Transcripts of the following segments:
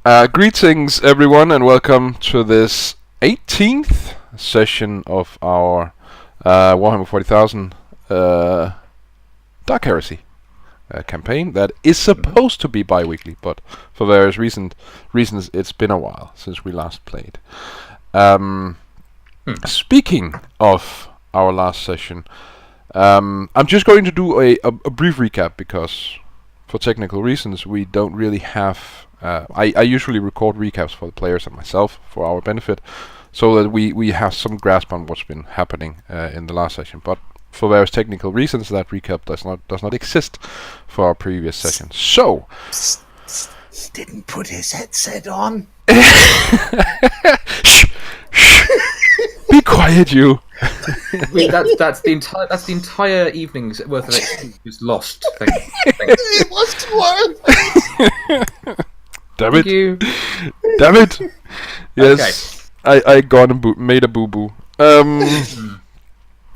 Greetings, everyone, and welcome to this 18th session of our Warhammer 40,000 Dark Heresy campaign that is supposed to be bi-weekly, but for various reasons it's been a while since we last played. Speaking of our last session, I'm just going to do a brief recap because for technical reasons we don't really have... I usually record recaps for the players and myself for our benefit, so that we have some grasp on what's been happening in the last session. But for various technical reasons, that recap does not exist for our previous session. So he didn't put his headset on. Shh, shh. Be quiet, you. Wait, that's the entire evening's worth of excuse lost. Thank you. It was worth. Damn Thank it! you. Damn it! Yes, okay. I made a boo boo.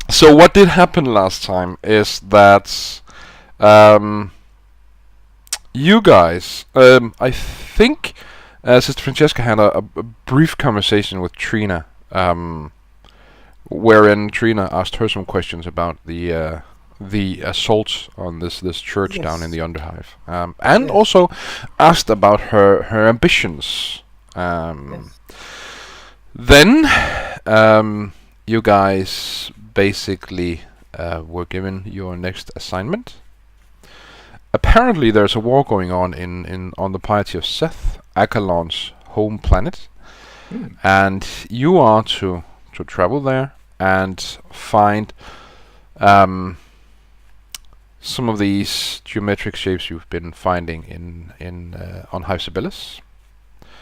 So what did happen last time is that you guys, I think Sister Francesca had a brief conversation with Trina, wherein Trina asked her some questions about the assault on this church down in the Underhive, and also asked about her ambitions. Then you guys basically were given your next assignment. Apparently there's a war going on on the piety of Seth, Akalon's home planet, and you are to travel there and find some of these geometric shapes you've been finding on Hive Sibyllus.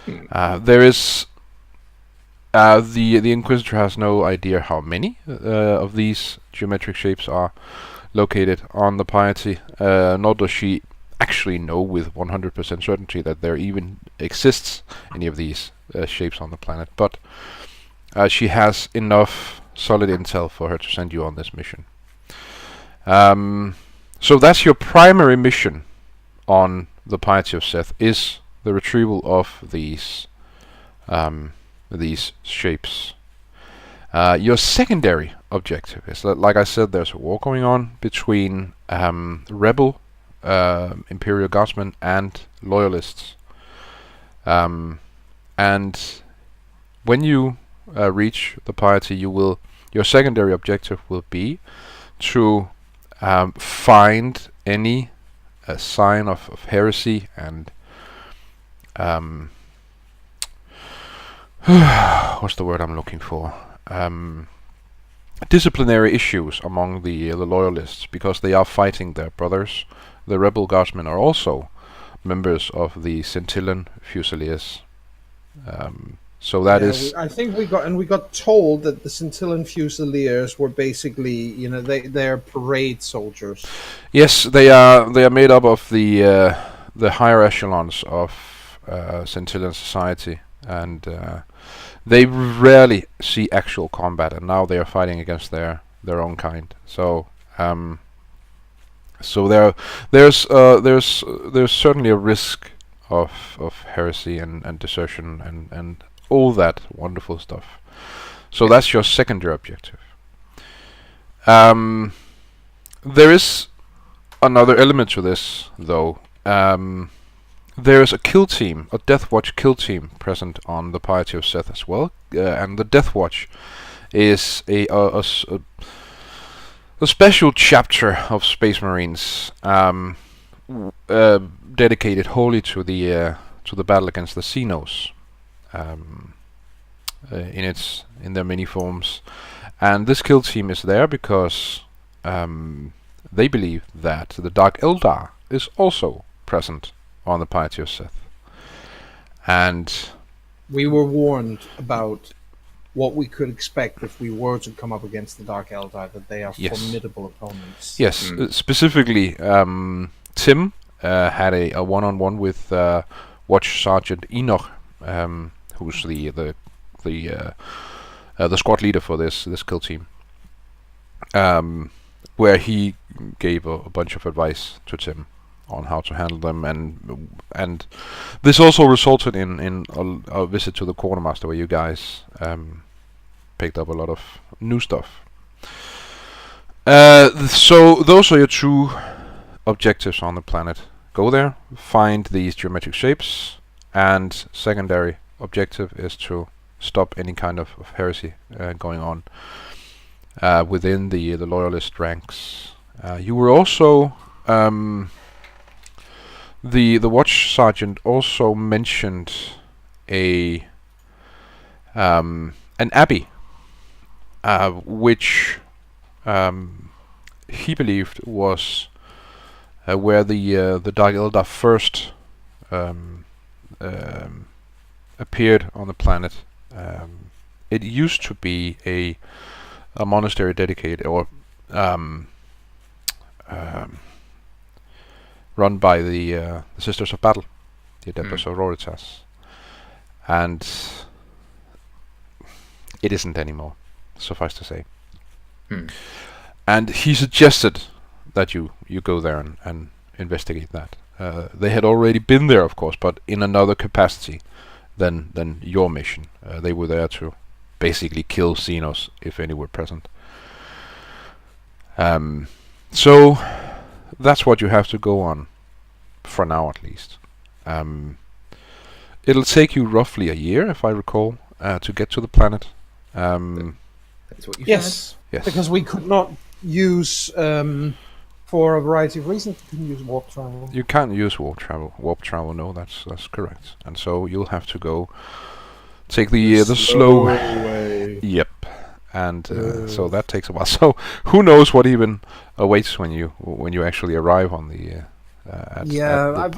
There is the Inquisitor has no idea how many of these geometric shapes are located on the piety, nor does she actually know with 100% certainty that there even exists any of these shapes on the planet, but she has enough solid intel for her to send you on this mission. So that's your primary mission on the piety of Seth, is the retrieval of these shapes. Your secondary objective is that, like I said, there's a war going on between rebel Imperial Guardsmen and loyalists. And when you reach the piety, your secondary objective will be to find any sign of heresy and what's the word I'm looking for? Disciplinary issues among the loyalists, because they are fighting their brothers. The rebel guardsmen are also members of the Scintillan Fusiliers. So that is. I think we got told that the Scintillan Fusiliers were basically, they're parade soldiers. Yes, they are made up of the higher echelons of Scintillan society, and they rarely see actual combat, and now they are fighting against their own kind. So there's certainly a risk of heresy and desertion and all that wonderful stuff. So that's your secondary objective. There is another element to this, though. There is a kill team, a Death Watch kill team, present on the piety of Seth as well, and the Death Watch is a special chapter of Space Marines dedicated wholly to the battle against the Xenos, in their many forms. And this kill team is there because they believe that the Dark Eldar is also present on the piety of Seth. And we were warned about what we could expect if we were to come up against the Dark Eldar, that they are formidable opponents. Yes, specifically, Tim had a one-on-one with Watch Sergeant Enoch, who's the squad leader for this kill team, where he gave a bunch of advice to Tim on how to handle them, and this also resulted in a visit to the quartermaster where you guys picked up a lot of new stuff. So those are your two objectives on the planet. Go there, find these geometric shapes, and secondary objective is to stop any kind of heresy going on within the loyalist ranks. You were also the watch sergeant also mentioned an abbey, which he believed was where the Dark Eldar first appeared on the planet. It used to be a monastery dedicated or run by the Sisters of Battle, the Adeptus of HERETICUS, and it isn't anymore, suffice to say. And he suggested that you go there and investigate that. They had already been there, of course, but in another capacity than your mission. They were there to basically kill Xenos if any were present. So that's what you have to go on, for now at least. It'll take you roughly a year, if I recall, to get to the planet. That's what you Yes, Yes. because we could not use, for a variety of reasons, we couldn't use warp travel. You can't use warp travel. Warp travel, no, that's correct. And so you'll have to go take the slow way. Yep. And so that takes a while. So who knows what even awaits when you actually arrive on the at the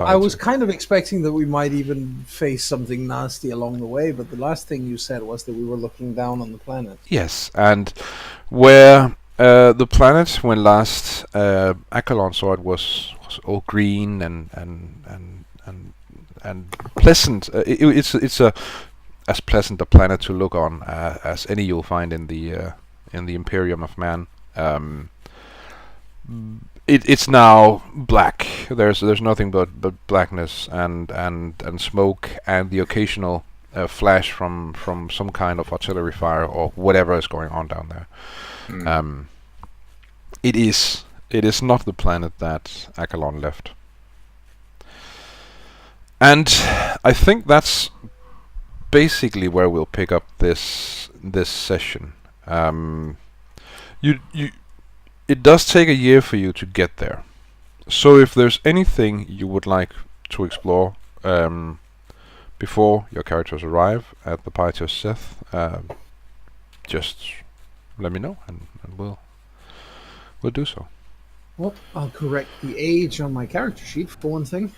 I was kind of expecting that we might even face something nasty along the way, but the last thing you said was that we were looking down on the planet. Yes, and where the planet when last Accolon saw it was all green and pleasant. It's a as pleasant a planet to look on as any you'll find in the Imperium of Man. It's now black. There's nothing but blackness and smoke and the occasional flash from some kind of artillery fire or whatever is going on down there. It is not the planet that Accolon left, and I think that's basically where we'll pick up this session. It does take a year for you to get there. So if there's anything you would like to explore before your characters arrive at the Piety of Sith, just let me know and we'll do so. Well, I'll correct the age on my character sheet for one thing.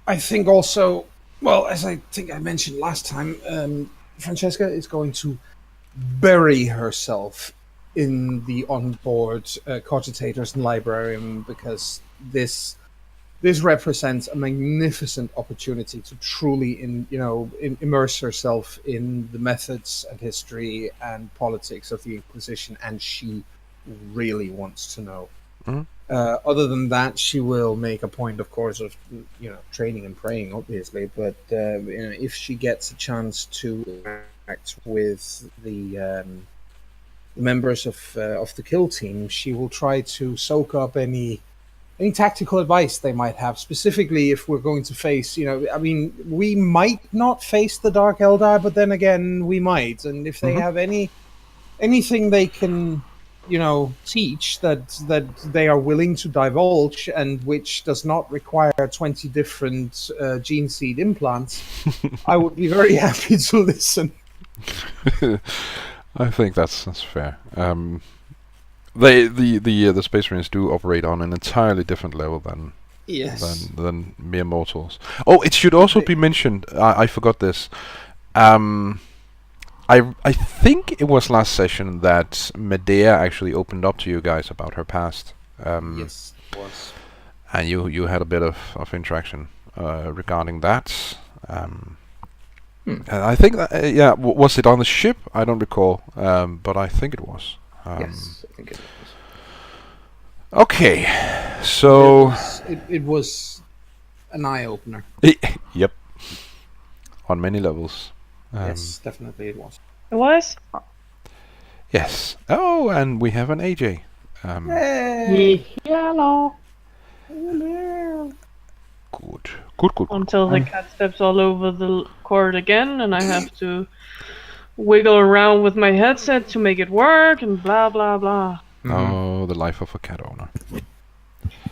I think also, well, as I think I mentioned last time, Francesca is going to bury herself in the onboard cogitators and librarian, because this represents a magnificent opportunity to truly immerse herself in the methods and history and politics of the Inquisition, and she really wants to know. Other than that, she will make a point, of course, of training and praying, obviously. But if she gets a chance to act with the members of the kill team, she will try to soak up any tactical advice they might have. Specifically, if we're going to face, we might not face the Dark Eldar, but then again, we might. And if they have anything they can teach that they are willing to divulge, and which does not require 20 different gene seed implants, I would be very happy to listen. I think that's fair. The Space Marines do operate on an entirely different level than mere mortals. Oh, it should also be mentioned. I forgot this. I think it was last session that Medea actually opened up to you guys about her past. Yes, it was. And you had a bit of interaction regarding that. I think that, was it on the ship? I don't recall, but I think it was. Yes, I think it Okay, so It was an eye opener. yep, on many levels. Yes, definitely it was. It was? Yes. Oh, and we have an AJ. Hey! Hello. Good. Until the cat steps all over the cord again, and I have to wiggle around with my headset to make it work, and blah blah blah. Oh, the life of a cat owner.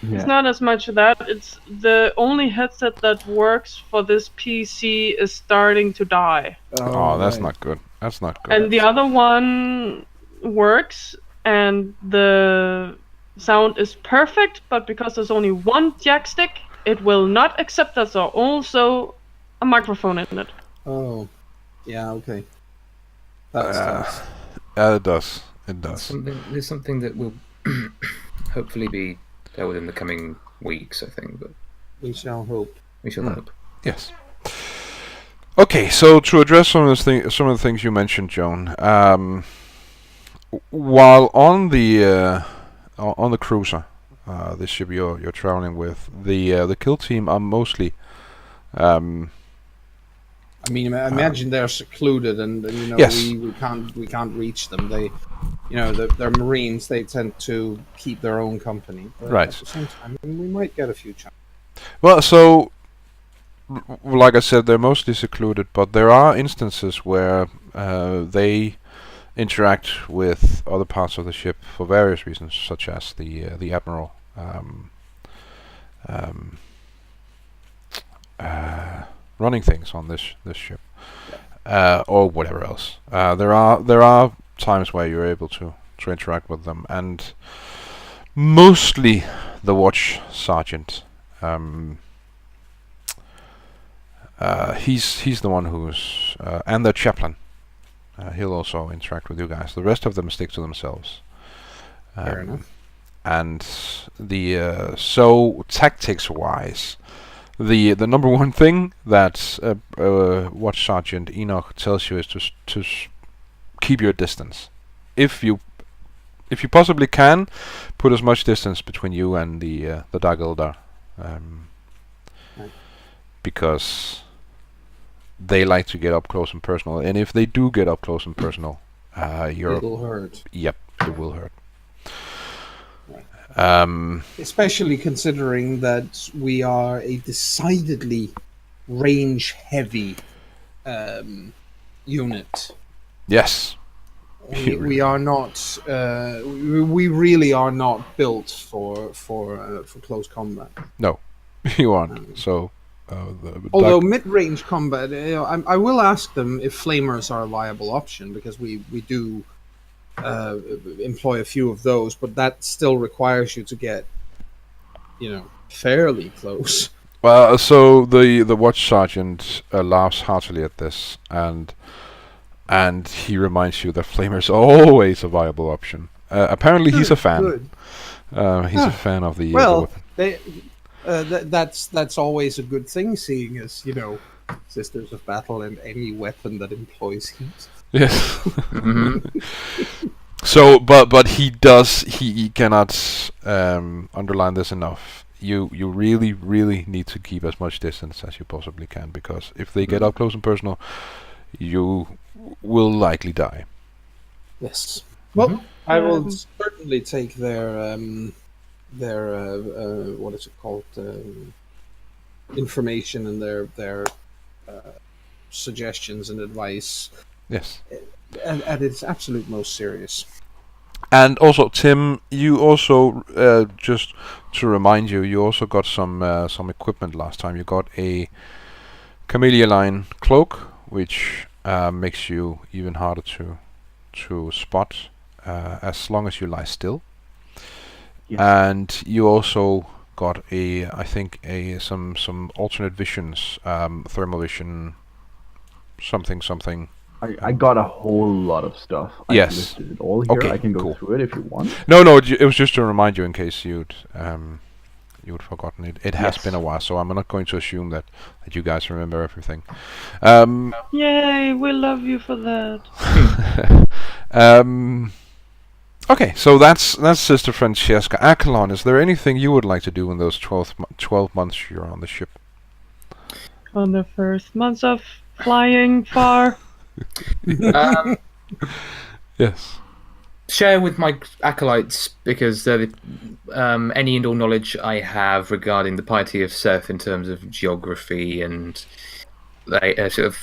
It's not as much of that. It's the only headset that works for this PC is starting to die. Oh, that's right. not good. That's not good. And the other one works, and the sound is perfect, but because there's only one jack stick, it will not accept that there's also a microphone in it. Oh, yeah, okay. That's tough. It does. It does. There's something that will hopefully be dealt with in the coming weeks, I think. But We shall hope. we shall hope. Yes. Okay, so to address some of the things you mentioned, Joan, while on the cruiser, this ship you're traveling with, the kill team are mostly. I mean, imagine they're secluded, and you know Yes. we can't reach them. They, you know, they're Marines. They tend to keep their own company. But Right. At the same time, I mean, we might get a few chances. Well, so like I said, they're mostly secluded, but there are instances where they interact with other parts of the ship for various reasons, such as the admiral. Running things on this ship, or whatever else. There are times where you're able to interact with them, and mostly the watch sergeant. He's the one who's and the chaplain. He'll also interact with you guys. The rest of them stick to themselves. Fair enough. And the so tactics wise, the number one thing that Watch Sergeant Enoch tells you is to keep your distance. If you possibly can, put as much distance between you and the Dagildar, because they like to get up close and personal. And if they do get up close and personal, It will hurt. Yep, it will hurt. Especially considering that we are a decidedly range-heavy unit. Yes. We are not. We really are not built for close combat. No, you aren't. So, Although mid-range combat, you know, I will ask them if flamers are a viable option, because we do employ a few of those, but that still requires you to get, you know, fairly close. well, so the watch sergeant laughs heartily at this, and he reminds you that flamers are always a viable option. Apparently, he's a fan. Good. He's a fan of the. Well, that's always a good thing, seeing as, you know, Sisters of Battle and any weapon that employs heat. Yes. So, but he cannot underline this enough. You really need to keep as much distance as you possibly can, because if they get up close and personal, you will likely die. Yes. Well, I will certainly take their what is it called, information and their suggestions and advice Yes. at its absolute most serious. And also, Tim, you also just to remind you, you also got some equipment last time. You got a Camellia line cloak, which makes you even harder to spot as long as you lie still. Yes. And you also got I think some alternate visions, thermal vision, something. I got a whole lot of stuff. Yes. I listed it all here. Okay, I can go cool. through it if you want. No, it was just to remind you in case you'd forgotten it. It has Yes. been a while, so I'm not going to assume that you guys remember everything. Yay, we love you for that. Okay, so that's Sister Francesca. Akalon, is there anything you would like to do in those 12 months you're on the ship? On the first months of flying far. Um, Yes. share with my acolytes, because they're any and all knowledge I have regarding the piety of Seth in terms of geography and sort of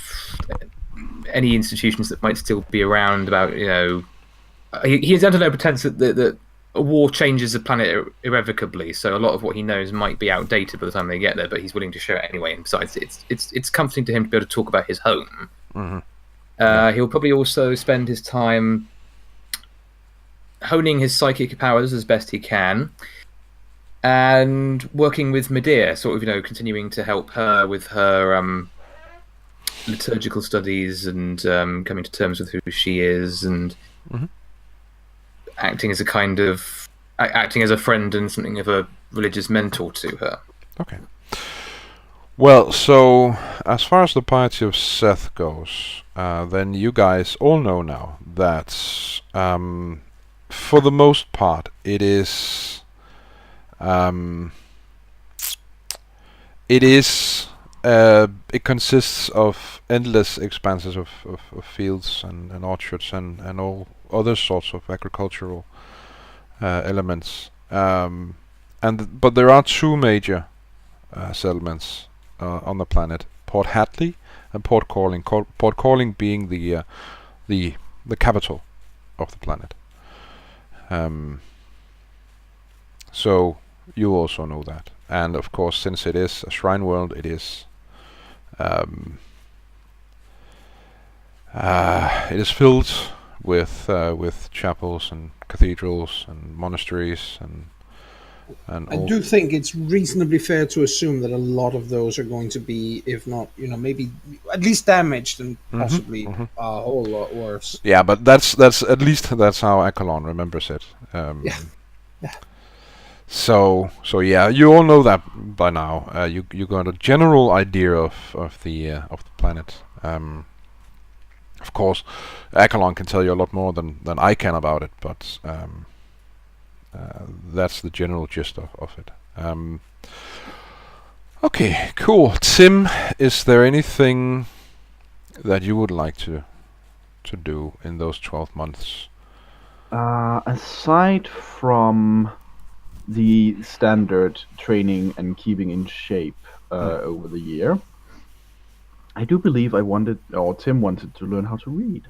any institutions that might still be around. About he is under no pretense that a war changes the planet irrevocably. So a lot of what he knows might be outdated by the time they get there, but he's willing to share it anyway. And besides, it's comforting to him to be able to talk about his home. Mm-hmm. He'll probably also spend his time honing his psychic powers as best he can, and working with Medea, sort of, continuing to help her with her liturgical studies and coming to terms with who she is, and acting as a friend and something of a religious mentor to her. Okay. Well, so as far as the piety of Seth goes, then you guys all know now that for the most part it consists of endless expanses of fields and orchards and all other sorts of agricultural elements. But there are two major settlements on the planet: Port Hadley and Port Calling. Port Calling being the capital of the planet. So you also know that, and of course, since it is a shrine world, it is filled with chapels and cathedrals and monasteries and I do think it's reasonably fair to assume that a lot of those are going to be, if not, maybe at least damaged and possibly a whole lot worse. Yeah, but that's at least that's how Akalon remembers it. Yeah. So yeah, you all know that by now. You got a general idea of the planet. Of course, Akalon can tell you a lot more than I can about it, but that's the general gist of it. Okay, cool. Tim, is there anything that you would like to do in those 12 months? Aside from the standard training and keeping in shape over the year, I do believe Tim wanted to learn how to read.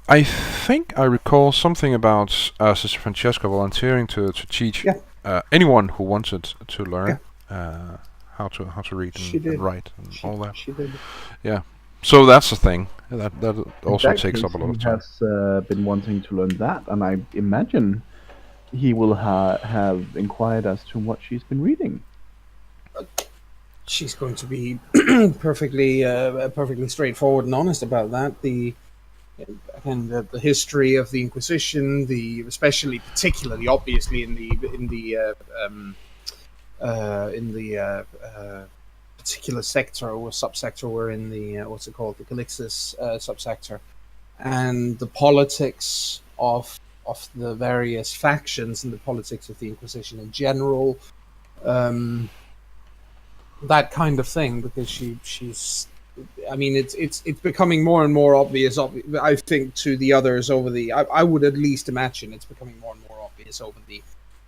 I think I recall something about Sister Francesca volunteering to teach anyone who wanted to learn how to read and write and all that. She did. Yeah. So that's a thing that also takes up a lot He of time. has been wanting to learn that, and I imagine he will have inquired as to what she's been reading. She's going to be perfectly straightforward and honest about that. The history of the Inquisition, particularly obviously in the particular sector or subsector we're in, the the Calixtus subsector, and the politics of the various factions and the politics of the Inquisition in general, that kind of thing, because she's I mean, it's becoming more and more obvious. I think to the others I would at least imagine it's becoming more and more obvious over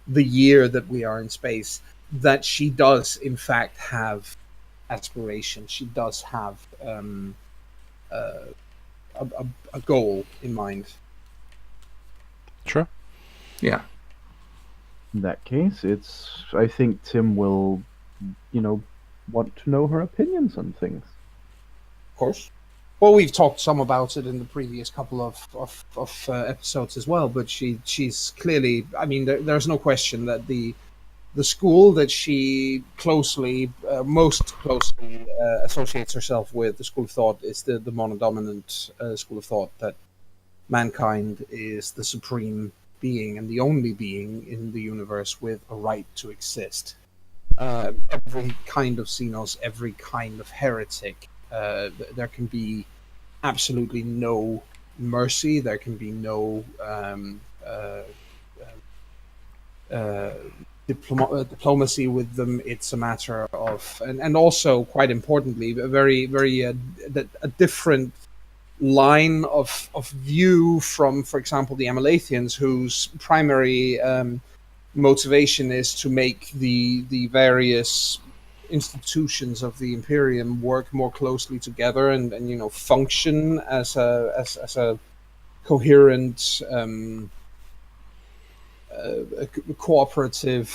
the year that we are in space, that she does in fact have aspirations. She does have a goal in mind. Sure. Yeah. In that case, I think Tim will, want to know her opinions on things. Of course. Well, we've talked some about it in the previous couple of episodes as well, but she's clearly, I mean, there's no question that the school that she most closely associates herself with, the school of thought, is the monodominant school of thought, that mankind is the supreme being and the only being in the universe with a right to exist. Every kind of xenos, every kind of heretic, there can be absolutely no mercy. There can be no diplomacy with them. It's a matter of, and also quite importantly, a a different line of view from, for example, the Amalathians, whose primary motivation is to make the various institutions of the Imperium work more closely together and function as a coherent a cooperative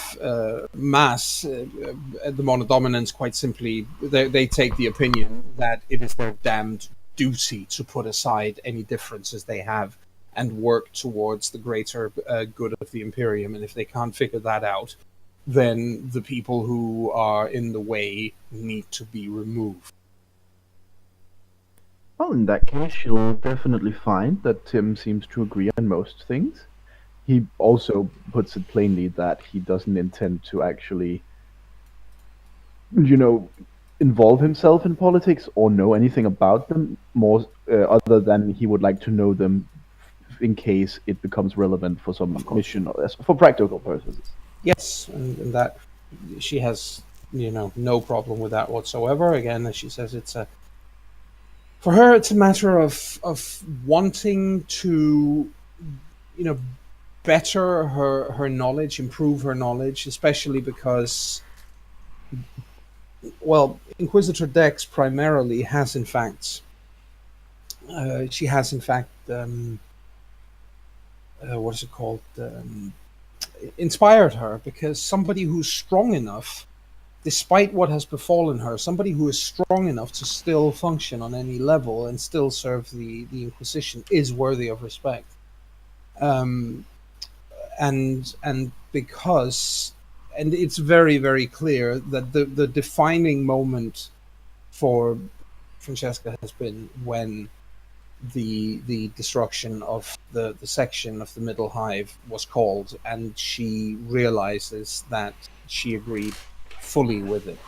mass. The monodominants quite simply they take the opinion that it is their damned duty to put aside any differences they have and work towards the greater good of the Imperium. And if they can't figure that out, then the people who are in the way need to be removed. Well, in that case, you'll definitely find that Tim seems to agree on most things. He also puts it plainly that he doesn't intend to actually, involve himself in politics or know anything about them more, other than he would like to know them in case it becomes relevant for some mission or for practical purposes. Yes, and that she has, no problem with that whatsoever. Again, as she says, for her, it's a matter of wanting to, better her knowledge, improve her knowledge, especially because, well, Inquisitor Dex primarily has in fact, what is it called? Inspired her, because somebody who's strong enough, despite what has befallen her, somebody who is strong enough to still function on any level and still serve the Inquisition is worthy of respect. And because, and it's very, very clear that the defining moment for Francesca has been when the destruction of the section of the Middle Hive was called, and she realizes that she agreed fully with it,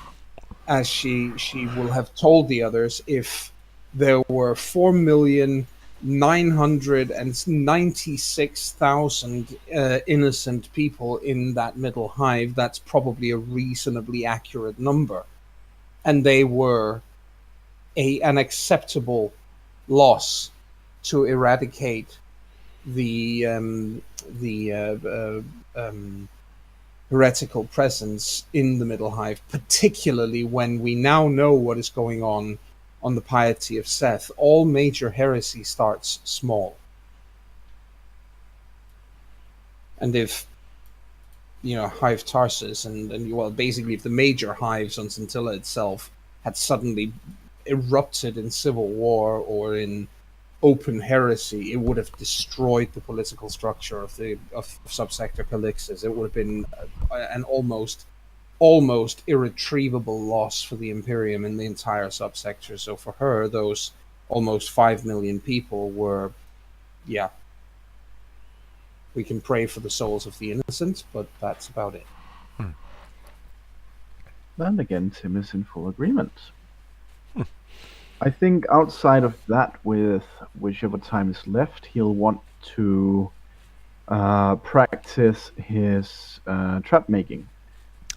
as she will have told the others if there were 4,996,000 innocent people in that Middle Hive. That's probably a reasonably accurate number, and they were an acceptable loss to eradicate the heretical presence in the Middle Hive, particularly when we now know what is going on the piety of Seth. All major heresy starts small. And if, Hive Tarsus and well, basically if the major hives on Scintilla itself had suddenly erupted in civil war or in open heresy, it would have destroyed the political structure of subsector Calixtus. It would have been an almost irretrievable loss for the Imperium in the entire subsector. So for her, those almost 5 million people were, we can pray for the souls of the innocent, but that's about it. And again, Tim is in full agreement. I think outside of that, with whichever time is left, he'll want to practice his trap making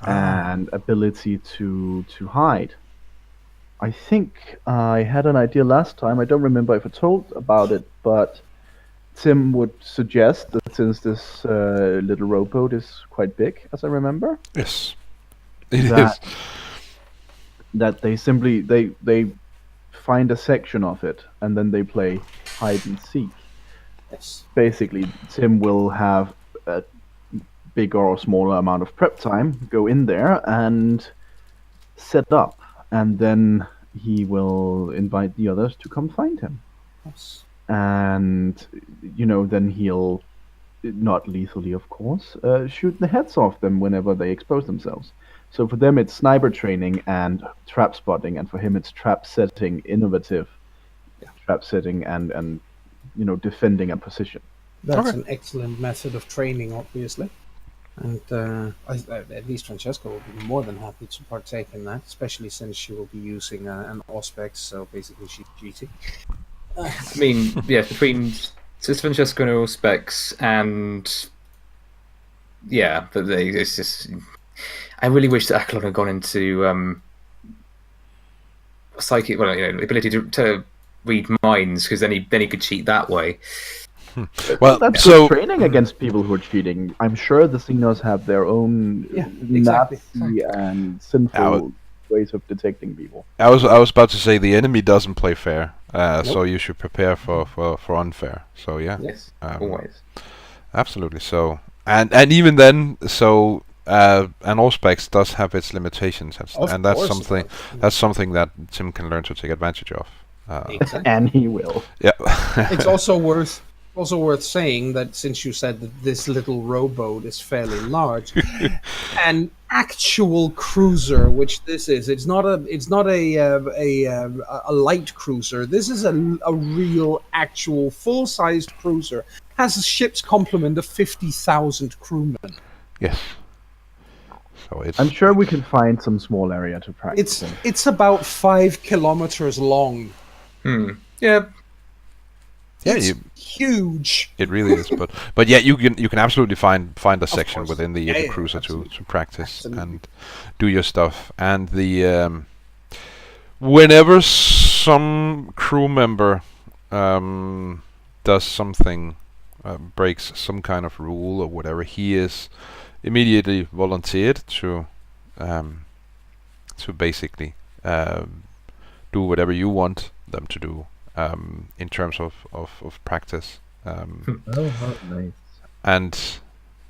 and ability to hide. I think I had an idea last time. I don't remember if I told about it, but Tim would suggest that since this little rowboat is quite big, as I remember, Yes, it is. That they simply they find a section of it and then they play hide and seek. Yes. Basically, Tim will have a bigger or smaller amount of prep time, go in there and set up, and then he will invite the others to come find him. Yes. And then he'll, not lethally of course, shoot the heads off them whenever they expose themselves. So for them it's sniper training and trap spotting, and for him it's trap setting, innovative trap setting and defending a position. That's an excellent method of training, obviously. And at least Francesca will be more than happy to partake in that, especially since she will be using an Auspex, so basically she's cheating. I mean, yeah, between Sister Francesca and Specs and yeah, but it's just. I really wish that Accolon had gone into psychic, well, ability to read minds, because then he could cheat that way. Well, That's so good training against people who are cheating. I'm sure the Xenos have their own exactly. nasty and sinful ways of detecting people. I was about to say the enemy doesn't play fair, so you should prepare for unfair. So yeah, Yes, always. absolutely. So and even then, so and Allspecs does have its limitations, and that's something that Tim can learn to take advantage of. Exactly. And he will. Yeah. It's also worth saying that since you said that this little rowboat is fairly large, an actual cruiser, which this is, it's not a light cruiser. This is a real, actual, full-sized cruiser. Has a ship's complement of 50,000 crewmen. Yes. So it's. I'm sure we can find some small area to practice. It's about 5 kilometers long. Yeah. Yeah, It's huge. it really is, but yeah, you can absolutely find a section course. within the cruiser to practice Absolutely. and do your stuff. And the whenever some crew member does something, breaks some kind of rule or whatever, he is immediately volunteered to basically do whatever you want them to do. In terms of practice, Nice. and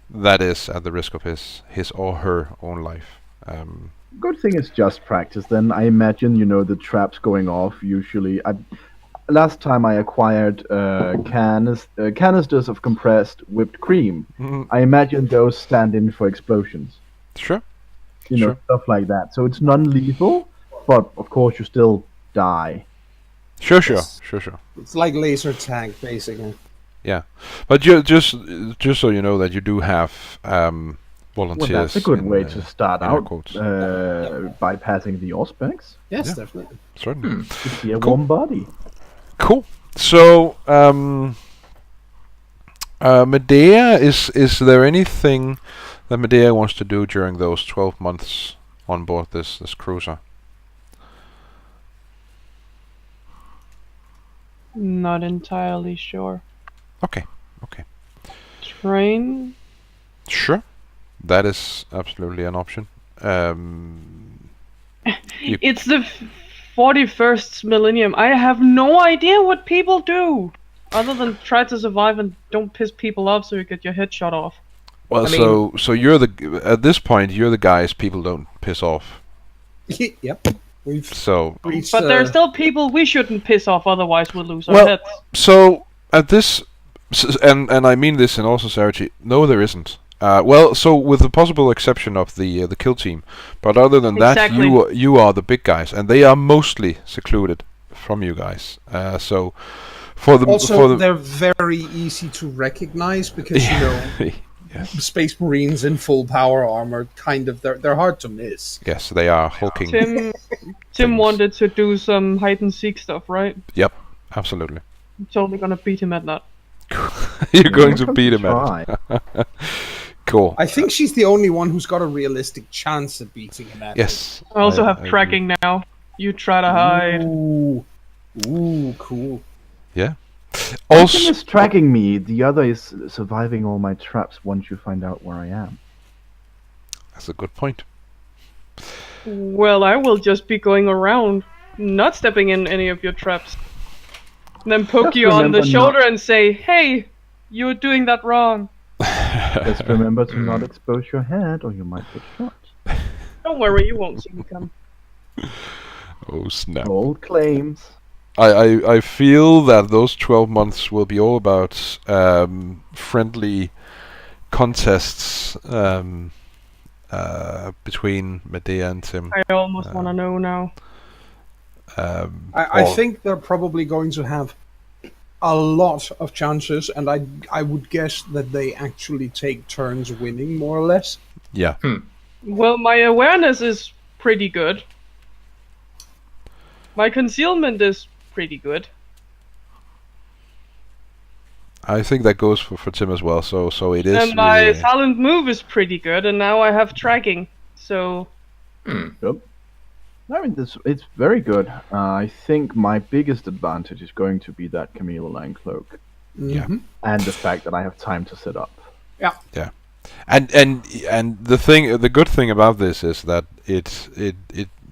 that is at the risk of his or her own life. Good thing it's just practice. Then I imagine the traps going off. Usually, last time I acquired canisters of compressed whipped cream. I imagine those stand in for explosions. Sure. Stuff like that. So it's non-lethal, but of course you still die. Sure. It's like laser tag, basically. Yeah, but just so you know that you do have volunteers. Well, that's a good way to start out, quotes. bypassing the Auspex. Yes, Yeah. definitely. Certainly. To see a Cool. warm body. Cool. So, Medea, is there anything that Medea wants to do during those 12 months on board this cruiser? Not entirely sure. Okay. Train? Sure. That is absolutely an option. It's the 41st millennium. I have no idea what people do other than try to survive and don't piss people off so you get your head shot off. Well, so you're at this point you're the guys people don't piss off. Yep. But there are still people we shouldn't piss off, otherwise we'll lose our Well, heads. so at this, and I mean this in all sincerity, no, there isn't. So with the possible exception of the kill team, but other than Exactly. that, you are the big guys, and they are mostly secluded from you guys. So for the they're very easy to recognize because yes, Space Marines in full power armor, they're hard to miss. yes, they are hulking. Tim wanted to do some hide and seek stuff, right? Yep, absolutely. I'm totally gonna beat him at that. You're going to beat him at. Cool. I think she's the only one who's got a realistic chance at beating him at it. Yes. I also have agree. tracking now. You try to hide. Ooh, cool. Yeah. One Also, thing is tracking me. The other is surviving all my traps once you find out where I am. that's a good point. Well, I will just be going around, not stepping in any of your traps. And then poke Just you on the remember shoulder not- and say, hey, you're doing that wrong. Just remember to not expose your head, or you might get shot. Don't worry, you won't see me come. Oh snap! Bold claims. I feel that those 12 months will be all about friendly contests between Medea and Tim. I almost want to know now. I think they're probably going to have a lot of chances, and I would guess that they actually take turns winning, more or less. Yeah. Well, my awareness is pretty good. My concealment is pretty good. I think that goes for Tim as well. So it is. And my really, silent move is pretty good, and now I have tracking. So Yep. I mean, it's very good. I think my biggest advantage is going to be that chameleon cloak, Yeah. and the fact that I have time to set up. Yeah. And the good thing about this is that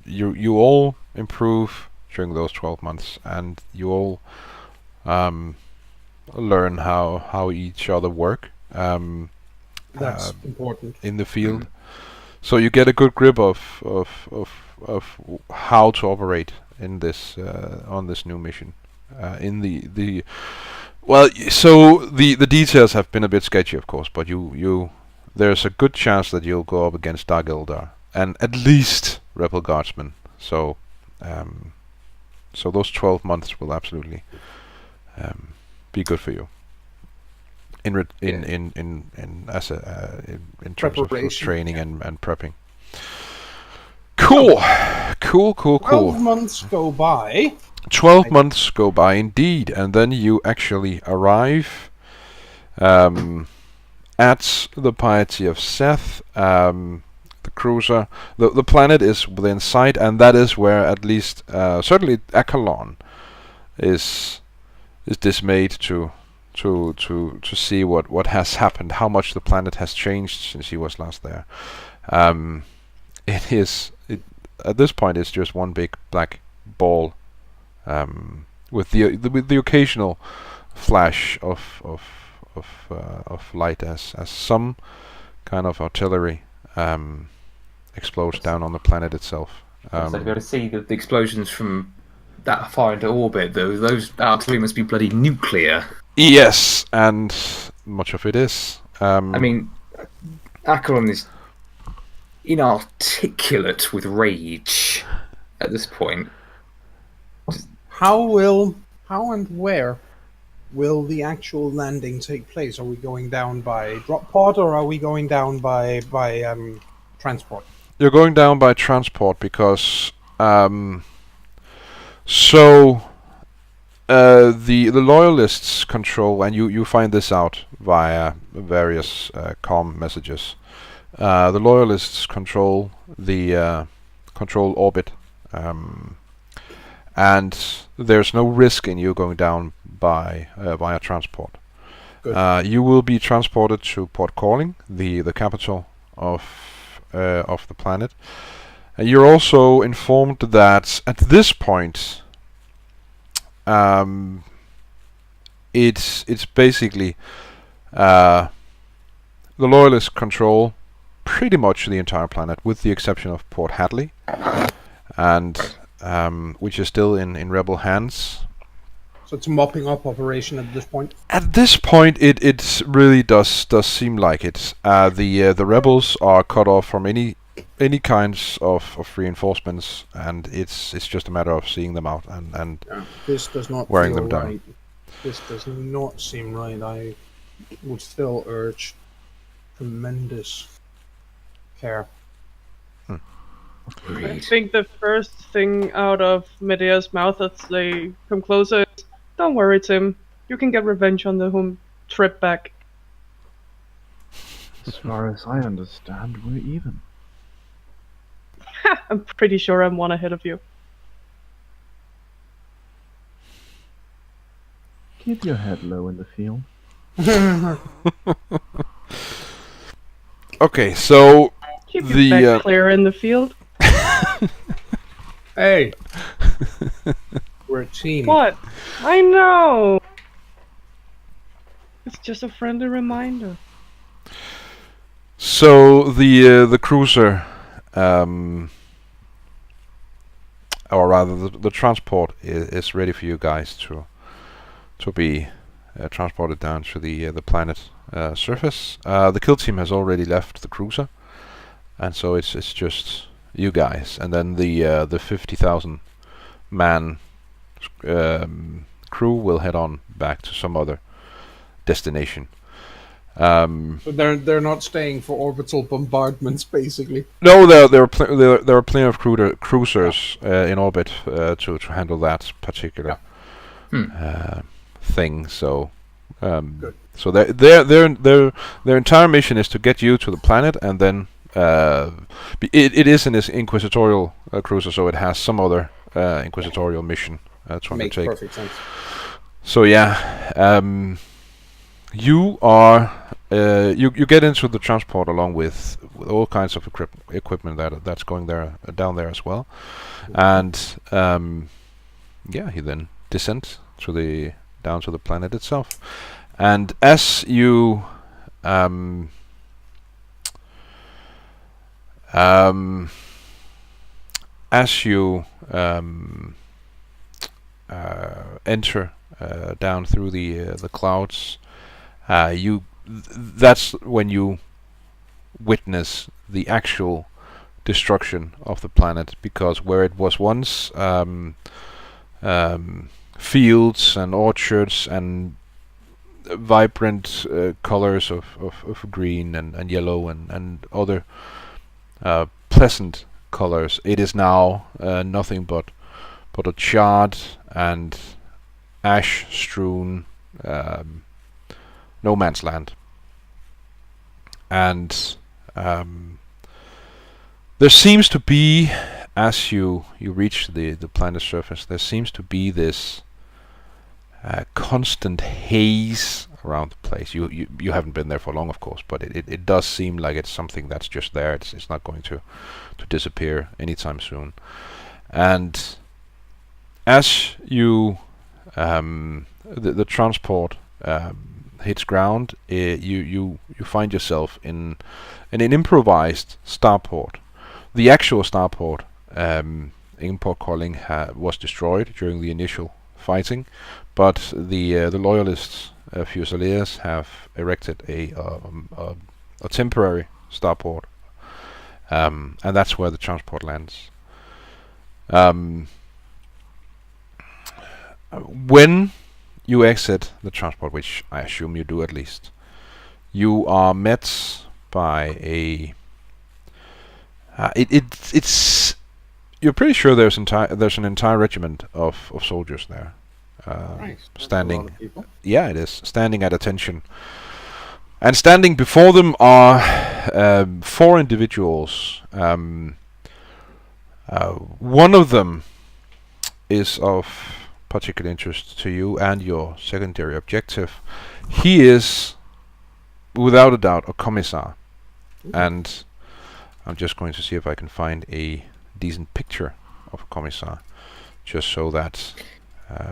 you all improve during those 12 months, and you all learn how each other work That's important. in the field. So you get a good grip of how to operate in this on this new mission. In the so the details have been a bit sketchy, of course, but there's a good chance that you'll go up against Dark Eldar and at least Rebel Guardsmen. So so those 12 months will absolutely be good for you. In terms of Preparation, training and prepping. Cool. 12 months go by. 12 months go by indeed, and then you actually arrive at the Piety of Seth, the cruiser. The planet is within sight, and that is where at least certainly Akalon is dismayed to see what has happened, how much the planet has changed since he was last there. At this point it's just one big black ball, with the occasional flash of light as some kind of artillery explodes down on the planet itself. So you've got to see the explosions from that far into orbit, though. Those artillery must be bloody nuclear. Yes, and much of it is. I mean, Acheron is inarticulate with rage at this point. How and where will the actual landing take place? Are we going down by drop pod, or are we going down by transport? You're going down by transport because the loyalists control, and you find this out via various comm messages. The loyalists control the control orbit, and there's no risk in you going down by via transport. You will be transported to Port Calling, the capital of the planet. And you're also informed that at this point, it's basically the loyalists control pretty much the entire planet, with the exception of Port Hadley, and which is still in rebel hands. So it's a mopping up operation at this point. At this point, it really does seem like it. The rebels are cut off from any kinds of reinforcements, and it's just a matter of seeing them out and This does not wearing feel them down. right. This does not seem right. I would still urge tremendous care. I think the first thing out of Medea's mouth as they come closer is, "Don't worry, Tim. You can get revenge on the home trip back." As far as I understand, we're even. I'm pretty sure I'm one ahead of you. Keep your head low in the field. Okay, so Keep The, your back clear in the field. Hey, we're a team. What? I know. It's just a friendly reminder. So the cruiser, or rather the transport is ready for you guys to be transported down to the planet surface. The kill team has already left the cruiser, and so it's just you guys, and then the 50,000 man crew will head on back to some other destination. So they're not staying for orbital bombardments, basically. No, there are plenty of cruisers in orbit to handle that particular thing. So Good. So their entire mission is to get you to the planet, and then it is an inquisitorial cruiser, so it has some other inquisitorial mission to Makes undertake. perfect sense. So yeah, you are you get into the transport along with all kinds of equipment that's going there down there as well, and yeah, he then descends down to the planet itself, and as you enter down through the clouds, that's when you witness the actual destruction of the planet, because where it was once fields and orchards and vibrant colors of green and yellow and other pleasant colors, it is now nothing but a charred and ash-strewn no man's land. And there seems to be, as you reach the planet's surface, there seems to be this constant haze around the place. You haven't been there for long, of course, but it does seem like it's something that's just there. It's not going to disappear anytime soon. And as you the transport hits ground, you find yourself in an improvised starport. The actual starport, Import Calling, was destroyed during the initial fighting, but the loyalists, Fusiliers, have erected a temporary starport, and that's where the transport lands. When you exit the transport, which I assume you do at least, you are met by a it's you're pretty sure there's an entire regiment of soldiers there, standing. Yeah, it is standing at attention, and standing before them are 4 individuals. One of them is of particular interest to you and your secondary objective. He is, without a doubt, a commissar, and I'm just going to see if I can find a decent picture of a commissar, just so that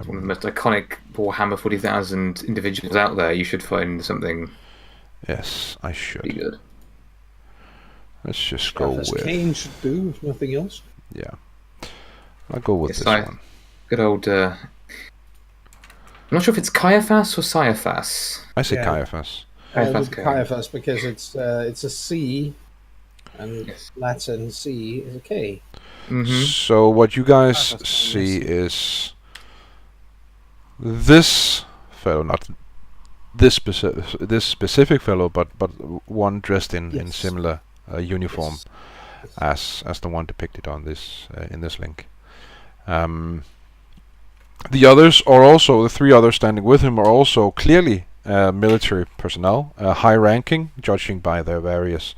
one of the most iconic Warhammer 40,000 individuals out there. You should find something. Yes, I should. Pretty good. Let's just go As with Kane should do, if nothing else. Yeah, I'll go with Yes, this I- one. Good old. I'm not sure if it's Caiaphas or Caiaphas. I say Yeah. Caiaphas. Caiaphas, Caiaphas, because it's a C, and Yes. Latin C is a K. Mm-hmm. So what you guys Caiaphas, see yes. is this fellow, not this specific fellow, but one dressed in Yes. similar uniform Yes. as the one depicted on this in this link. The others are also, the 3 others standing with him are also clearly military personnel, high-ranking, judging by their various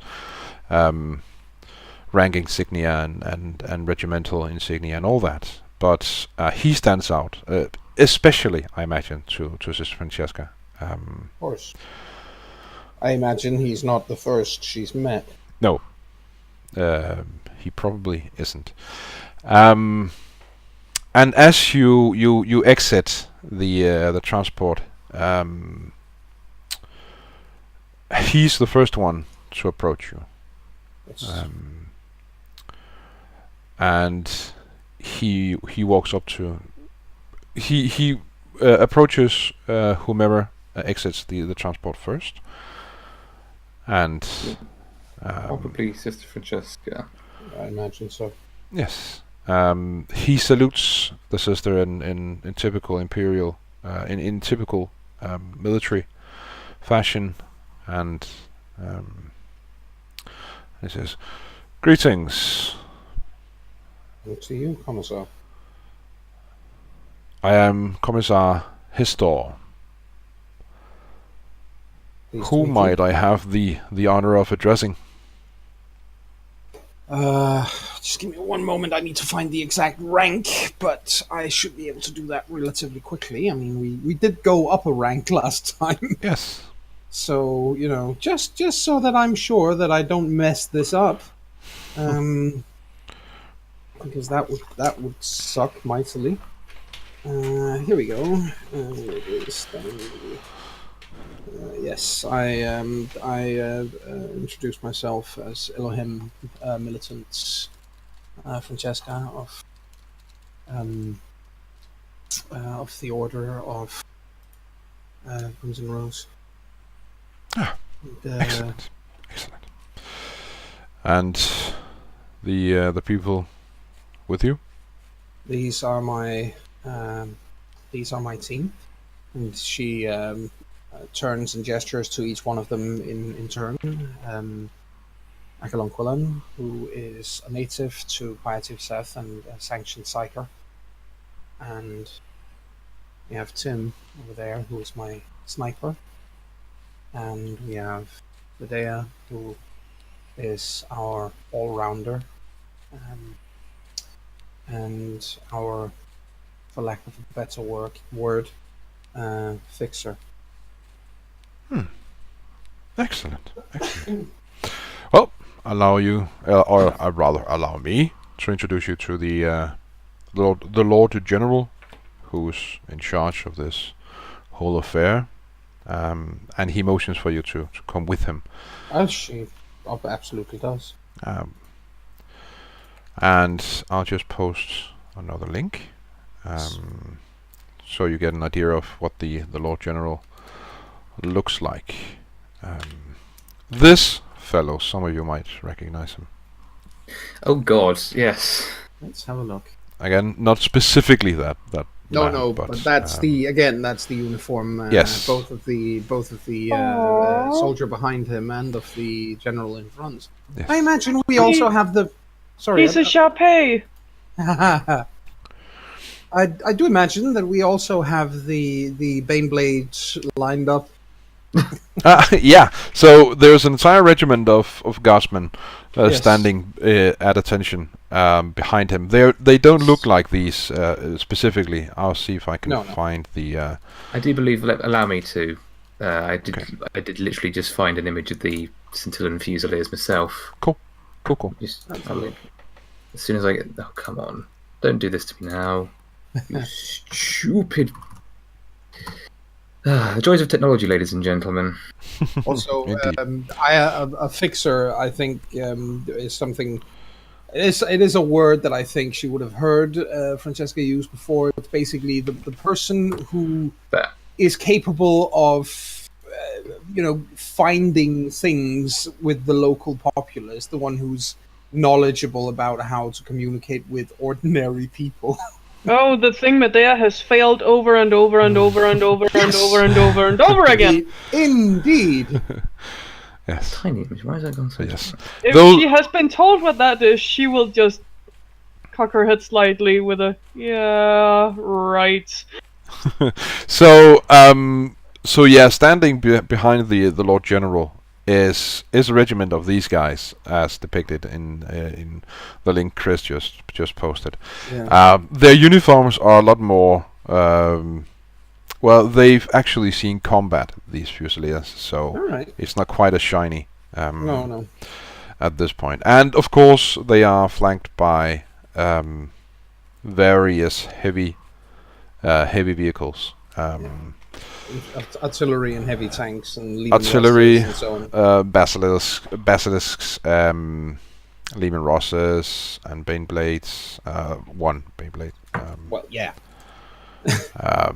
rank insignia and regimental insignia and all that. But he stands out, especially, I imagine, to Sister Francesca. Of course. I imagine he's not the first she's met. No, he probably isn't. And as you exit the transport, he's the first one to approach you, Yes. and he walks up to he approaches whomever exits the transport first, and Probably Sister Francesca. I imagine so. yes. He salutes the sister in typical imperial, in typical military fashion, and he says, "Greetings. Look to you, Commissar. I am Commissar Histor. Pleased to Who meet you. might I have the honor of addressing? Just give me one moment. I need to find the exact rank, but I should be able to do that relatively quickly. I mean, we did go up a rank last time, Yes. so just so that I'm sure that I don't mess this up, because that would suck mightily. Here we go. It is yes, I introduced myself as Elohim Militant Francesca of the Order of Crimson Rose. Excellent. Excellent. And the people with you? These are my team, and she turns and gestures to each one of them in turn. Akalon Quillen, who is a native to Piety of Seth and a sanctioned psyker. And we have Tim over there, who is my sniper. And we have Medea, who is our all-rounder. And our, for lack of a better word, fixer. Excellent. Excellent. Well, allow you, or rather allow me to introduce you to the Lord General, who's in charge of this whole affair, and he motions for you to come with him. As she absolutely does. And I'll just post another link, so you get an idea of what the Lord General looks like. This fellow, some of you might recognize him. Oh God, yes. Let's have a look. Again, not specifically that. No, but that's that's the uniform. Yes. Both of the soldier behind him and of the general in front. Yes. I imagine we also have the. Sorry. He's a Sharpay. I do imagine that we also have the Baneblade lined up. Yeah, so there's an entire regiment of guardsmen Yes. standing at attention behind him. They don't look like these specifically. I'll see if I can find the. I do believe. Allow me to. I did literally just find an image of the Scintillan Fusiliers myself. Cool. Just have a look. As soon as I get. Oh, come on. Don't do this to me now. You stupid. The joys of technology, ladies and gentlemen. Also, a fixer, I think, is something. It is a word that I think she would have heard Francesca use before. It's basically the person who is capable of, finding things with the local populace. The one who's knowledgeable about how to communicate with ordinary people. Oh, the thing Medea has failed over and over and over and over and over and over and over again. Indeed. Yes. Tiny image. Why has that gone so? Yes. If she has been told what that is, she will just cock her head slightly with a yeah, right. So yeah, standing behind the Lord General is a regiment of these guys, as depicted in the link Chris just posted. Yeah. Their uniforms are a lot more. Well, they've actually seen combat, these Fusiliers, so Alright. it's not quite as shiny. No. At this point, and of course they are flanked by various heavy vehicles. Artillery and heavy tanks and Artillery, and so on. basilisks, Lehman Rosses, and Baneblades. One Baneblade. Well, yeah.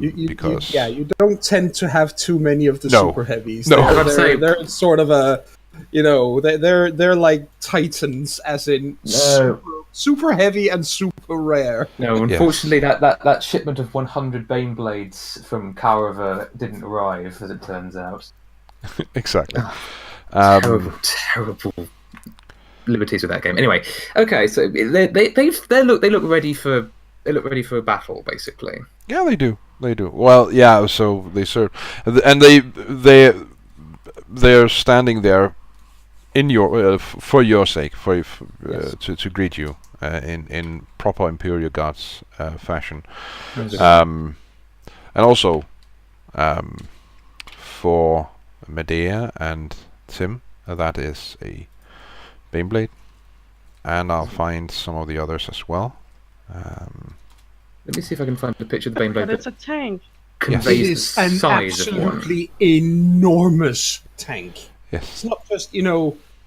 Because you don't tend to have too many of the super heavies. No. They're sort of a, they're like titans, as in super heavy and super rare. No, unfortunately, that shipment of 100 Baneblades from Kaurava didn't arrive, as it turns out. Exactly. Terrible liberties with that game. Anyway, okay, so they look ready for a battle, basically. Yeah, they do. Well, yeah. So they serve, and they they're standing there in your for your sake, to greet you in proper Imperial Guards fashion, and also for Medea and Tim, that is a Baneblade, and I'll find some of the others as well. Let me see if I can find a picture of the Baneblade But it's a tank. conveys It the is an size of one. absolutely enormous tank. Yes. It's not just,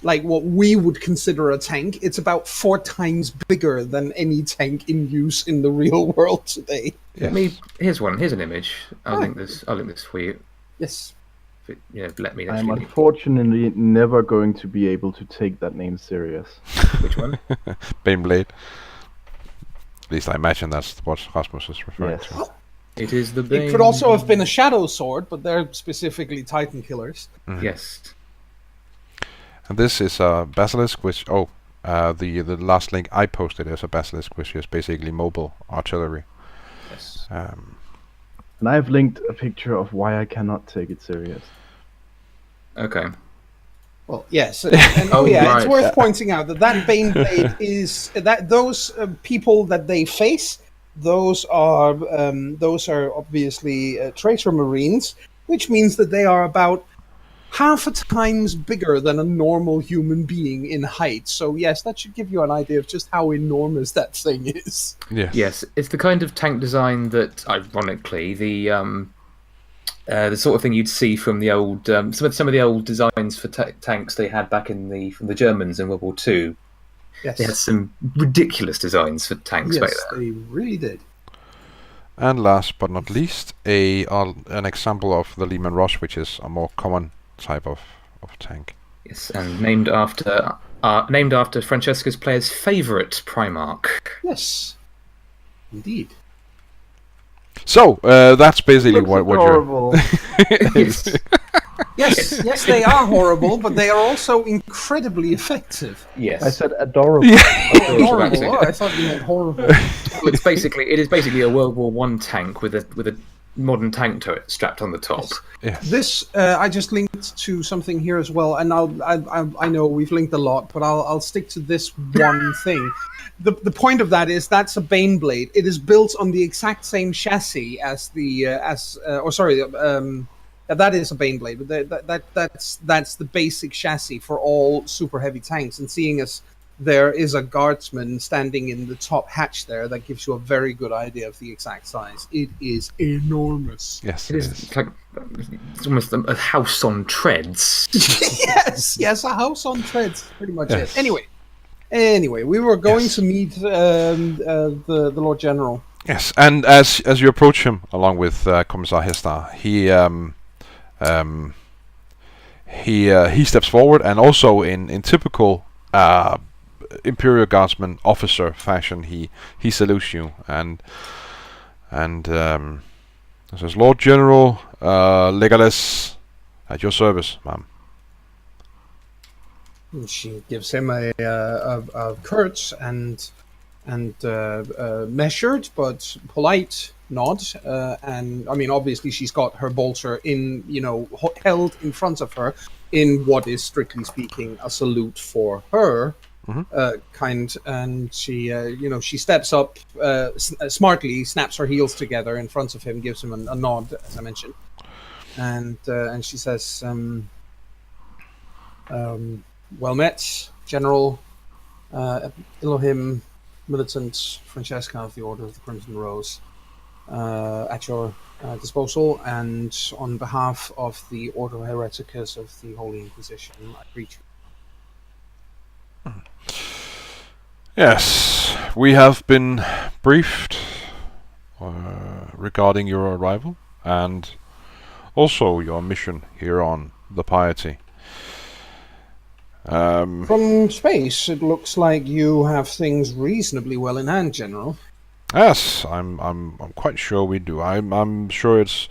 like what we would consider a tank. It's about 4 times bigger than any tank in use in the real world today. Yes. Here's one. Here's an image. I'll Ah. link this for you. Yes. If it, let me I'm actually. unfortunately never going to be able to take that name serious. Which one? Baneblade. At least I imagine that's what Rasmus is referring Yes. to. It is the Bane. It could also have been a shadow sword, but they're specifically Titan killers. Yes. And this is a basilisk, which the last link I posted is a basilisk, which is basically mobile artillery. Yes. And I've linked a picture of why I cannot take it serious. Okay. Well, yes, and it's right. worth pointing out that Baneblade is that those people that they face, those are obviously traitor marines, which means that they are about half a times bigger than a normal human being in height. So yes, that should give you an idea of just how enormous that thing is. Yes. Yes, it's the kind of tank design that, ironically, the sort of thing you'd see from the old some of the old designs for tanks they had back from the Germans in World War II. Yes, They had some ridiculous designs for tanks back yes, then. they really did. And last but not least, an example of the Lehman Rush, which is a more common type of tank. Yes, and named after Francesca's player's favourite Primarch. Yes, indeed. So that's basically Looks what you're. adorable. Yes. Yes, they are horrible, but they are also incredibly effective. Yes. I said adorable. Horrible. Oh, I thought you meant horrible. Well, it is basically a World War One tank with a modern tank turret strapped on the top. Yes. This I just linked to something here as well, and I know we've linked a lot, but I'll stick to this one thing. The point of that is that's a Baneblade. It is built on the exact same chassis as that is a Baneblade. But that's the basic chassis for all super heavy tanks. And seeing as there is a guardsman standing in the top hatch there, that gives you a very good idea of the exact size. It is enormous. Yes. It is. It's almost a house on treads. yes, a house on treads, pretty much Yes. it. Anyway, we were going to meet the Lord General. Yes, and as you approach him, along with Commissar Hestar, he steps forward, and also in typical Imperial Guardsman officer fashion, he salutes you and says, "Lord General Legalis, at your service, ma'am." And she gives him a curt and measured but polite nod, and I mean, obviously, she's got her bolter held in front of her in what is strictly speaking a salute for her. Kind, and she she steps up smartly, snaps her heels together in front of him, gives him a nod, as I mentioned, and she says, "Well met, General Elohim Militant Francesca of the Order of the Crimson Rose, at your disposal, and on behalf of the Order Hereticus of the Holy Inquisition, I greet you." Yes, we have been briefed regarding your arrival and also your mission here on the Piety. From space, it looks like you have things reasonably well in hand, General. Yes, I'm quite sure we do. I'm sure it's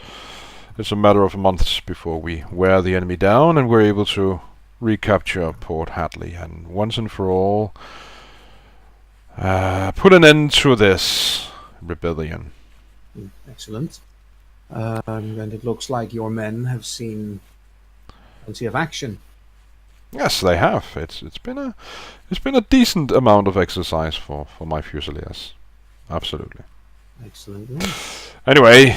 a matter of months before we wear the enemy down and we're able to recapture Port Hadley and once and for all put an end to this rebellion. Excellent. And it looks like your men have seen plenty of action. Yes, they have. It's been a decent amount of exercise for my Fusiliers. Absolutely. Excellent. Anyway,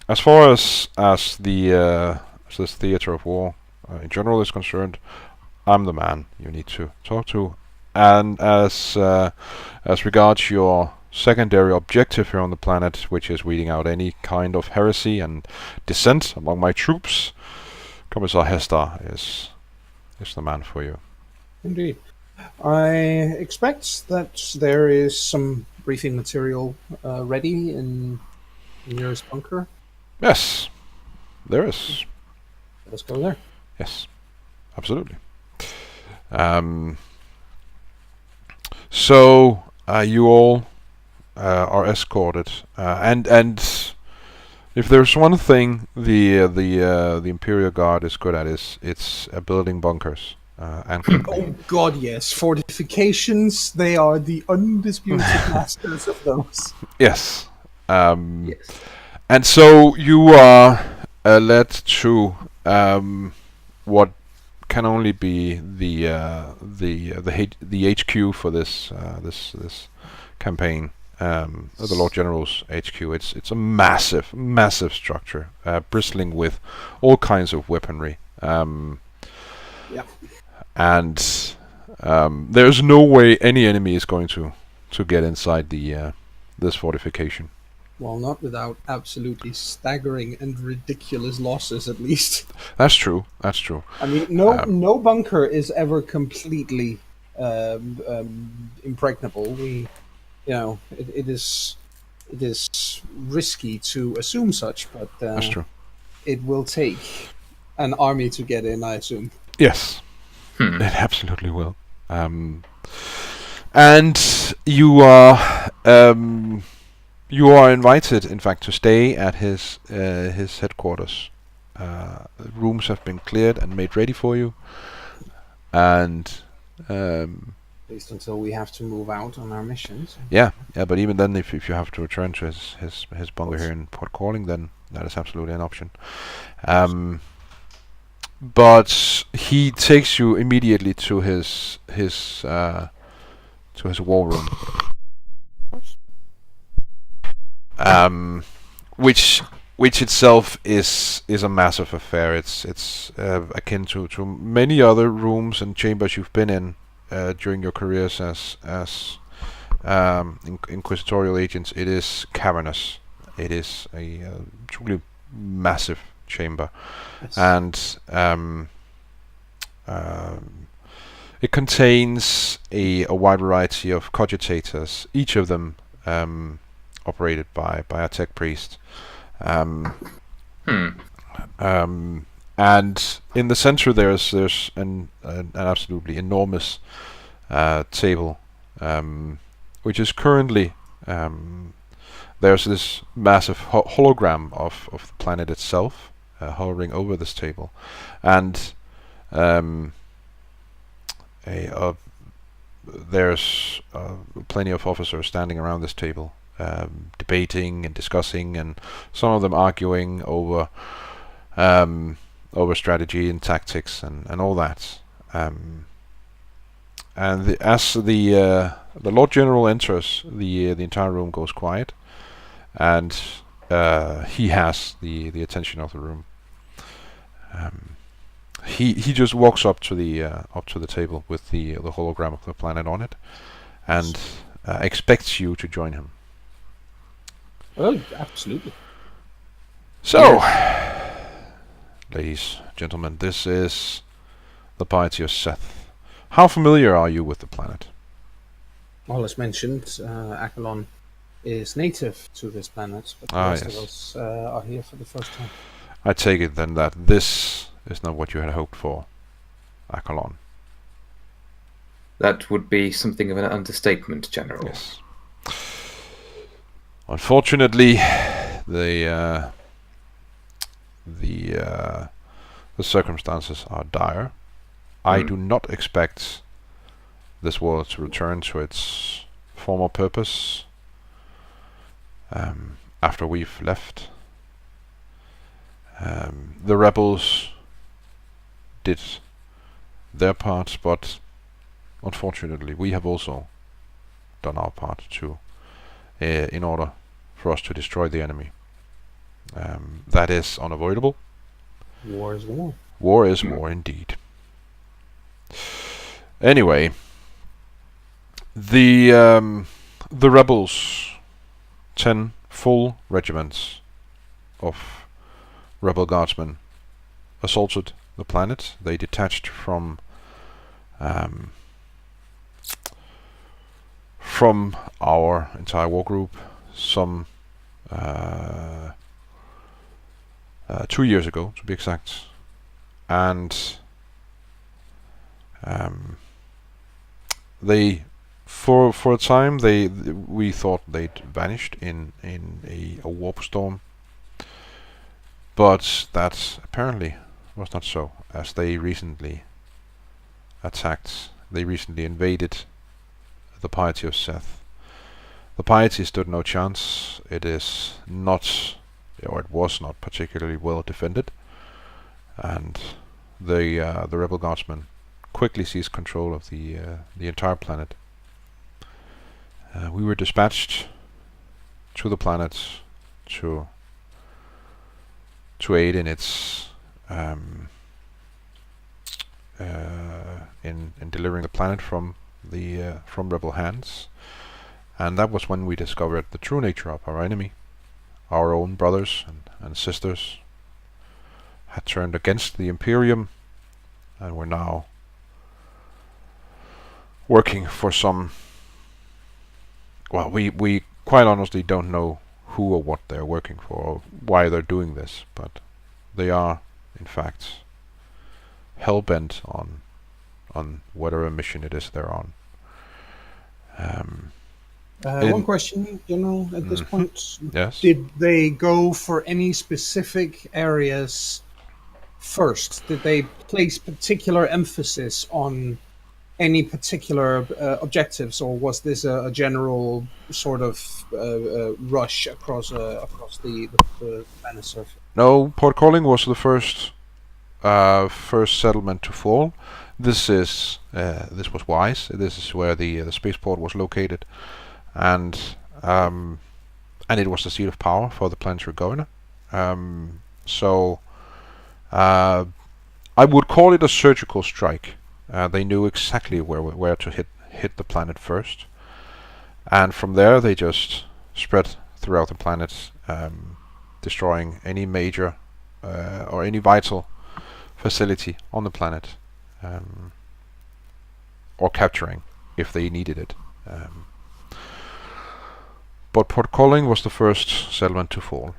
as far as this theater of war in general is concerned, I'm the man you need to talk to. And as regards your secondary objective here on the planet, which is weeding out any kind of heresy and dissent among my troops, Commissar Hester is the man for you. Indeed. I expect that there is some briefing material ready in the nearest bunker. Yes, there is. Let's go there. Yes, absolutely. So you all are escorted, and if there's one thing the Imperial Guard is good at, it's building bunkers and quickly. Oh God, yes! Fortifications. They are the undisputed masters of those. Yes. Yes. And so you are led to what can only be the HQ for this campaign, the Lord General's HQ. It's a massive structure, bristling with all kinds of weaponry. Yeah. And there's no way any enemy is going to get inside this fortification. Well, not without absolutely staggering and ridiculous losses, at least. That's true. I mean, no bunker is ever completely impregnable. It is risky to assume such, but That's true. it will take an army to get in, I assume. Yes, it absolutely will. And you are invited, in fact, to stay at his headquarters. Rooms have been cleared and made ready for you, and At least until we have to move out on our missions. yeah. But even then, if you have to return to his bunker here in Port Calling, then that is absolutely an option. But he takes you immediately to his war room, which itself is a massive affair. It's akin to many other rooms and chambers you've been in during your careers as inquisitorial agents. It is cavernous. It is a truly massive chamber, Yes. and it contains a wide variety of cogitators, each of them operated by a tech priest. And in the center there's an absolutely enormous table, which is currently there's this massive hologram of the planet itself hovering over this table, and there's plenty of officers standing around this table, debating and discussing, and some of them arguing over strategy and tactics and all that. And as the Lord General enters, the entire room goes quiet, and he has the attention of the room. He just walks up to the table with the hologram of the planet on it, and expects you to join him. Oh, absolutely. So, ladies, gentlemen, this is the piety of Seth. How familiar are you with the planet? Well, as mentioned, Akalon is native to this planet, but the rest of us are here for the first time. I take it then that this is not what you had hoped for, Akalon. That would be something of an understatement, General. Yes. Unfortunately, the circumstances are dire. I do not expect this world to return to its former purpose after we've left. The rebels did their part, but unfortunately we have also done our part to in order for us to destroy the enemy. That is unavoidable. War is war. War is war indeed. Anyway, the rebels, 10 full regiments of rebel guardsmen, assaulted the planet. They detached from our entire war group some 2 years ago, to be exact, and they, for a time, we thought they'd vanished in a warp storm, but that apparently was not so, as they recently invaded the piety of Seth. The piety stood no chance. It is not, or it was not, particularly well defended, and the rebel guardsmen quickly seized control of the entire planet. We were dispatched to the planet to aid in its in delivering the planet from rebel hands, and that was when we discovered the true nature of our enemy. Our own brothers and sisters had turned against the Imperium, and were now working for some. Well, we quite honestly don't know who or what they're working for, or why they're doing this, but they are, in fact, hell-bent on whatever mission it is they're on. One question, General, at this point. Yes. Did they go for any specific areas first? Did they place particular emphasis on any particular objectives, or was this a general sort of rush across the planet surface? No, Port Calling was the first settlement to fall. This was wise. This is where the spaceport was located, and it was the seat of power for the planetary governor. So I would call it a surgical strike. They knew exactly where to hit the planet first, and from there they just spread throughout the planet, destroying any major or any vital facility on the planet, or capturing if they needed it. But Port Calling was the first settlement to fall.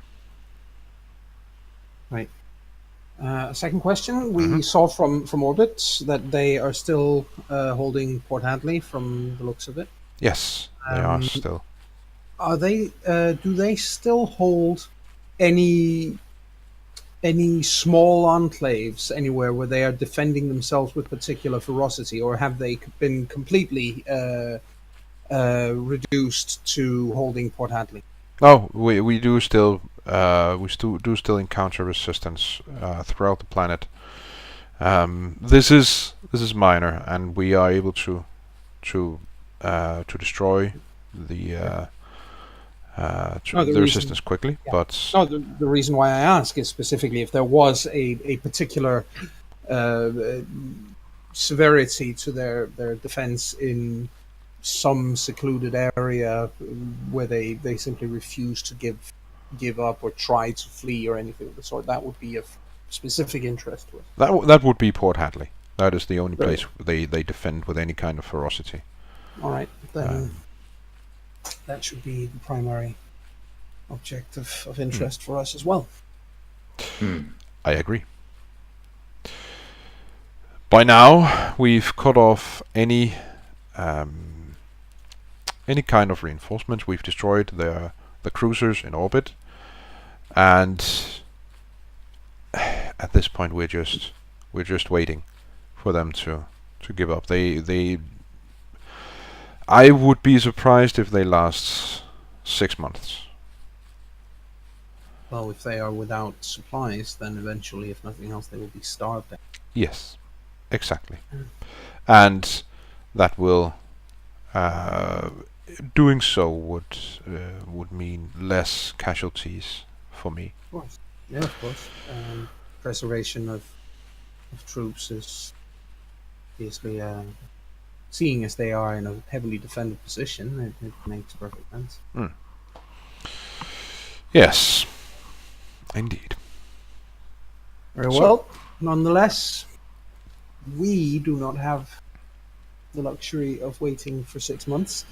Right. Second question. We saw from orbit that they are still holding Port Hadley from the looks of it. Yes, they are still. Are they? Do they still hold any small enclaves anywhere where they are defending themselves with particular ferocity, or have they been completely reduced to holding Port Hadley? No, we do still encounter resistance throughout the planet. This is minor, and we are able to destroy the resistance quickly. Yeah. But no, the reason why I ask is specifically if there was a particular severity to their defense in some secluded area where they simply refuse to give up or try to flee or anything of the sort. That would be of specific interest to us. That would be Port Hadley. That is the only place they defend with any kind of ferocity. All right, then that should be the primary object of interest for us as well. I agree. By now, we've cut off any kind of reinforcements. We've destroyed the cruisers in orbit, and at this point we're just waiting for them to give up. I would be surprised if they last 6 months. Well, if they are without supplies, then eventually, if nothing else, they will be starved. Yes, exactly. And that will doing so would mean less casualties for me. Of course. Yeah, of course. Preservation of troops is obviously, seeing as they are in a heavily defended position, it makes perfect sense. Yes, indeed. Very So- well. Nonetheless, we do not have the luxury of waiting for 6 months.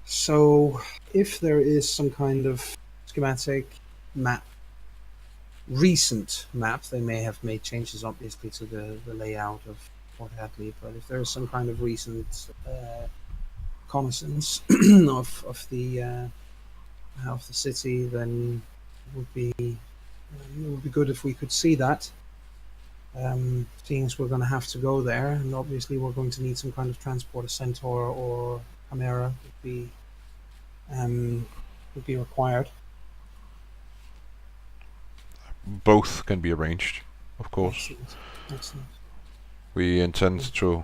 So, if there is some kind of schematic map, recent map, they may have made changes obviously to the layout of Port Hadley, but if there is some kind of recent reconnaissance of the city, then it would be good if we could see that. Seeing as we're going to have to go there, and obviously we're going to need some kind of transport, a Centaur or Chimera would be required. Both can be arranged, of course. Excellent. We intend to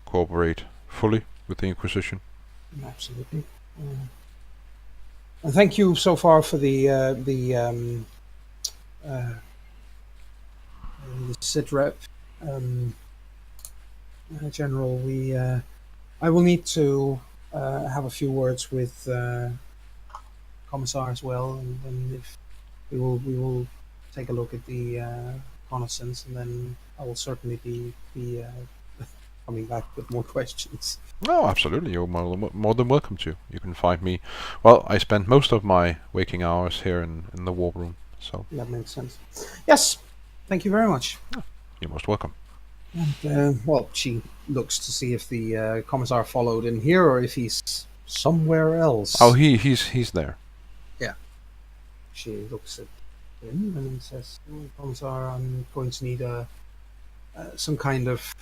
cooperate fully with the Inquisition. Absolutely. And thank you so far for the sit rep, General. I will need to have a few words with Commissar as well, and then if we will take a look at the reconnaissance, and then I will certainly be coming back with more questions. No, absolutely. You're more than welcome to. You can find me. Well, I spend most of my waking hours here in the war room, so That makes sense. Yes. Thank you very much. you're most welcome. And, well, she looks to see if the Commissar followed in here or if he's somewhere else. Oh, he's there. She looks at him and says, "Oh, Commissar, I'm going to need some kind of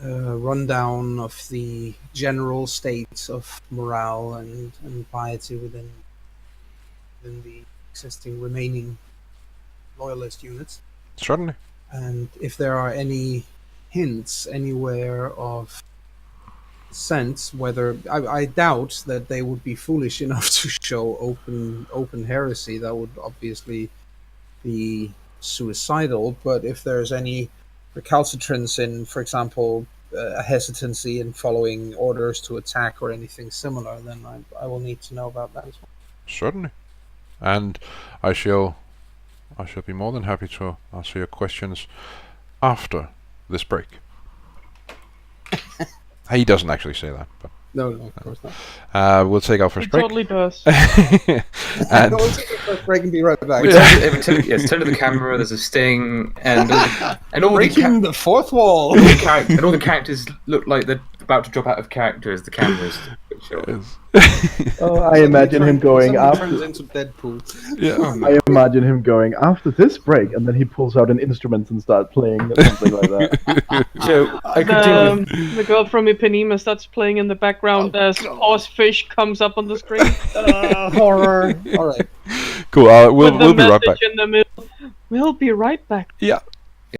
rundown of the general state of morale and piety within the existing remaining loyalist units, Certainly. and if there are any hints anywhere of sense, whether I doubt that they would be foolish enough to show open heresy. That would obviously be suicidal. But if there's any recalcitrance in, for example, a hesitancy in following orders to attack or anything similar, then I will need to know about that as well. Certainly. And I shall be more than happy to answer your questions after this break. He doesn't actually say that, but No, of course not. we'll take our first It break. totally does. And We'll take a first break and be right back. Turn to the camera. There's a sting, and all Breaking the fourth wall. and all the characters look like they're about to drop out of character as the cameras. Oh, I imagine him going Suddenly after. turns into Deadpool. yeah. I imagine him going after this break, and then he pulls out an instrument and starts playing or something like that. So I could deal with The girl from Ipanema starts playing in the background as Horsefish comes up on the screen. Horror. All right. Cool. With the We'll be right message back. in the middle. We'll be right back. Yeah.